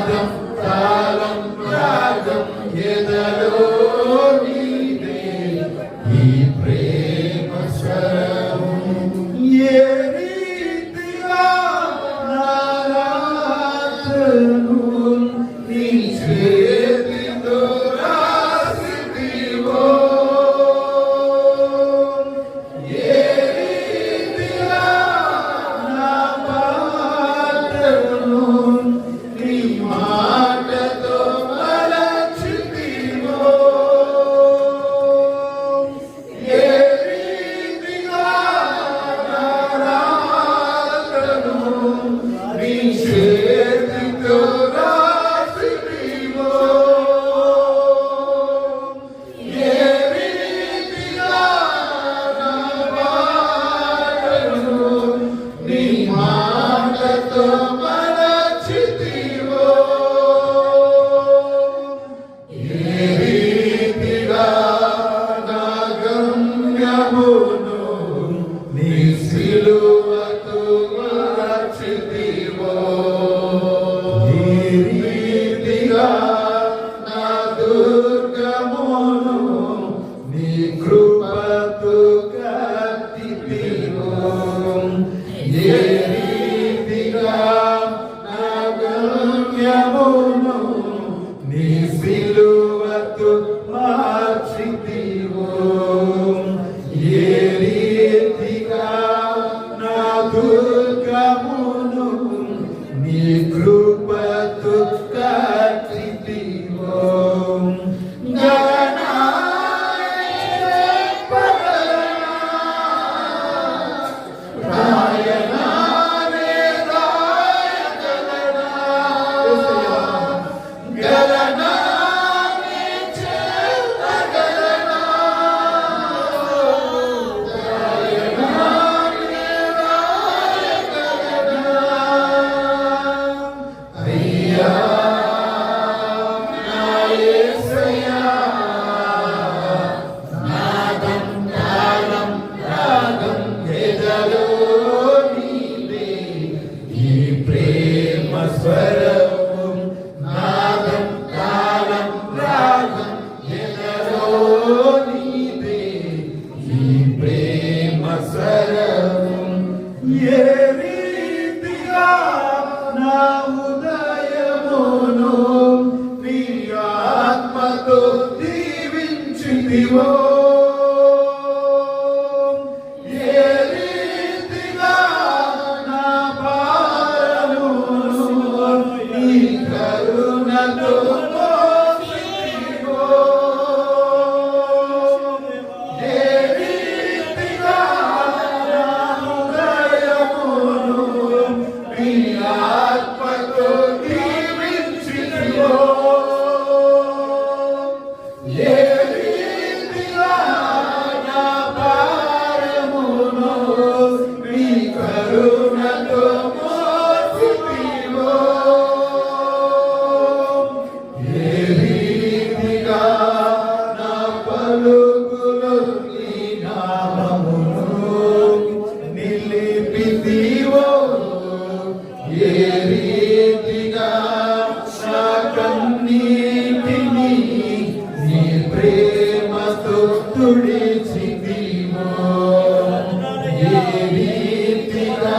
నాదం తాళం రాగం ఎదలో నీదే ఈ ప్రేమ స్వరం. ఏ రీతిగా నా రాతను నీ చేతితో రాసితివో, ఏ రీతిగా నా పాటను నీ మాటతో మలచితివో, ఏ రీతిగా నా రాతను నీ చేతితో రాసితివో, ఏ రీతిగా నా పాటను నీ మాటతో మలచితివో, ఏ రీతిగా నా గమ్యమును నీ సిలువతో మార్చితివో, ఏ రీతిగా నా దుర్గమును నీ కృపతో కట్టితివో, ఏ రీతిగా నా గమ్యమును నీ సిలువతో మార్చితివో, ఏ రీతిగా నా దుర్గమును నీ కృపతో కట్టితివో, గగనాలే పగలనా, రాయనాలే రాయగలనా, గగనాలే చెల్లగలనా, రాయనాలే రాయగలనా, అయ్యా నా యేసయ్యా, నాదం తాళం రాగం ఎదలో నీదే ఈ ప్రేమ స్వరం, నాదం తాళం రాగం ఎదలో నీదే ఈ ప్రేమ స్వరం, ఏ రీతిగా నా ఉదయమును నీ ఆత్మతో దీవించితివో, ఏ రీతిగా నా భారమును నీ కరుణతో మోసితివో, ఏ రీతిగా నా హృదయమును నీ ఆత్మతో దీవించితివో, ఏ రీతిగా నా భారమును నీ కరుణతో మోసితివో, ఏ రీతిగా నా పలుకులు నీ నామమును నిలిపితివో, ఏ రీతిగా నా కన్నీటిని నీ ప్రేమతో తుడిచితివో, ఏ రీతిగా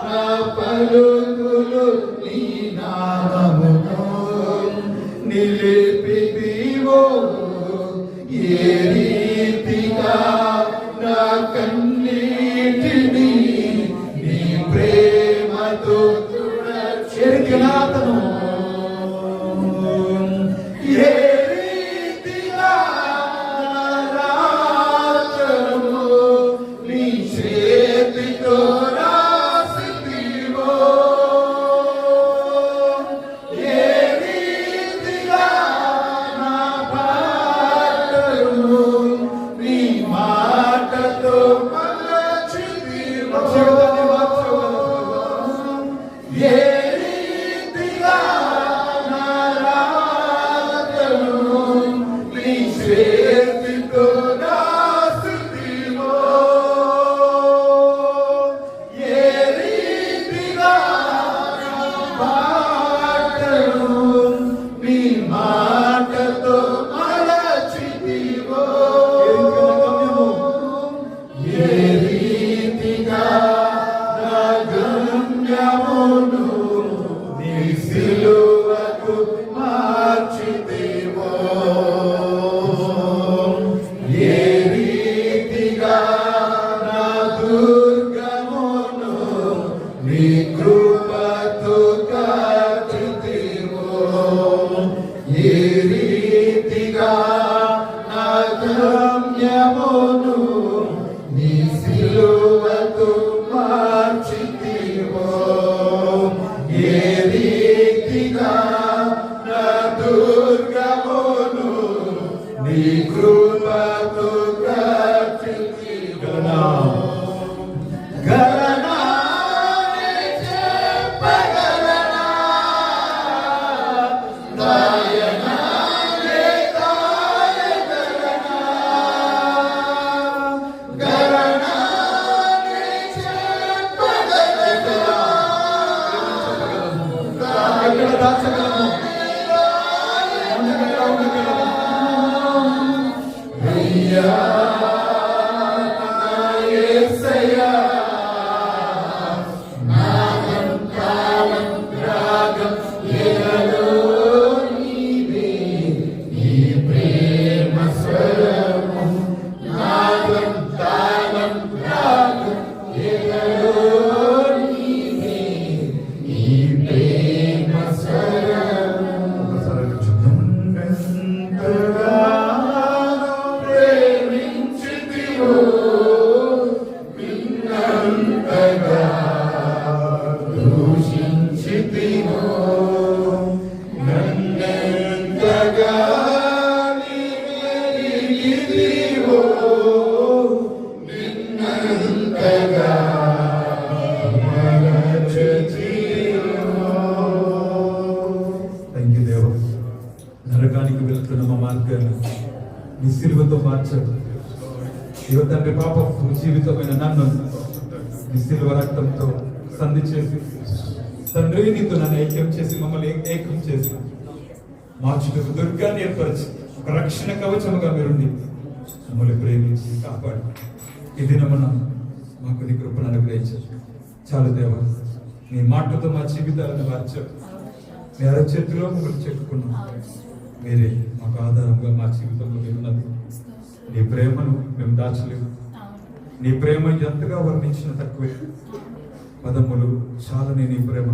నా పలుకులు నీ నామమును నిలిపితివో, ఏ రీతిగా నా కన్నీటిని నీ ప్రేమతో తుడిచితివో, ఏ రీతిగా నా రాతను నీ చేతితో రాసితివో, ఏ రీతిగా నా సిలువకు మార్చితివో ఏ రీతిగా నా దుర్గమును నీ కృపతో కాచితివో ఏ రీతిగా నా గమ్యమును నీ సిలువతో మార్చితివో ఏ రీతిగా నా దుర్గమును నీ కృపతో కాచితివో గలనా నే చెప్పగలనా దాయనా నే దాయగలనా గలనా నే చెప్పగలనా ఎక్కడ దాచగలము అయ్యా యేసయ్యా నాదం తాళం రాగం ఎలలో నీవే నీ ప్రేమ స్వరము నాదం తాళం రాగం ఎలలో నీవే నీ ప్రేమ స్వరము ఒకసారి చుట్టంతగా ప్రేమించితివో నిన్నంతగా దూషించితివో నన్నంతగా నీవెరిగితివో నిన్నంతగా మరచితివో. థ్యాంక్ యూ దేవ. నరకానికి వెళ్తున్న మా మార్గాన్ని నీ సిలువతో మార్చాడు. ఇవ తండ్రి పాప జీవితమైన నన్ను నీ సిలువ రక్తంతో సంధి చేసి తండ్రి నీతో నన్ను ఐక్యం చేసి మమ్మల్ని ఏకం చేసి మార్చుటకు దుర్గాన్ని ఏర్పరిచి ఒక రక్షణ కవచముగా మీరుండి మమ్మల్ని ప్రేమించి కాపాడి ఈ దినమున మాకు నీ కృపను అనుగ్రహించారు. చాలు దేవ, నీ మాటతో మా జీవితాలను మార్చారు. మీ అరచేతిలో మమ్మల్ని చెక్కుకున్నాం. మీరే మాకు ఆధారంగా మా జీవితంలో ఉన్నది. నీ ప్రేమను మేము దాచలేము. నీ ప్రేమ ఎంతగా వర్ణించిన తక్కువే. పదములు చాలని నీ ప్రేమ